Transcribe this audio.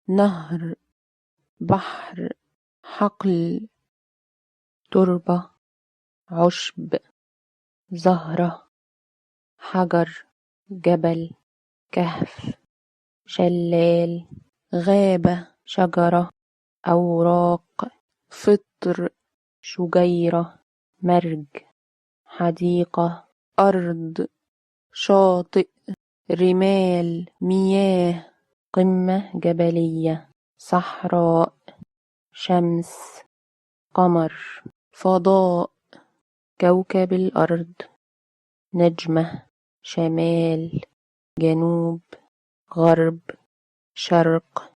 نهر، بحر، حقل، تربة، عشب، زهرة، حجر، جبل، كهف، شلال، غابة، شجرة، أوراق، فطر، شجيرة، مرج، حديقة، أرض، شاطئ، رمال، مياه، قمة جبلية، صحراء، شمس، قمر، فضاء، كوكب الأرض، نجمة، شمال، جنوب، غرب، شرق،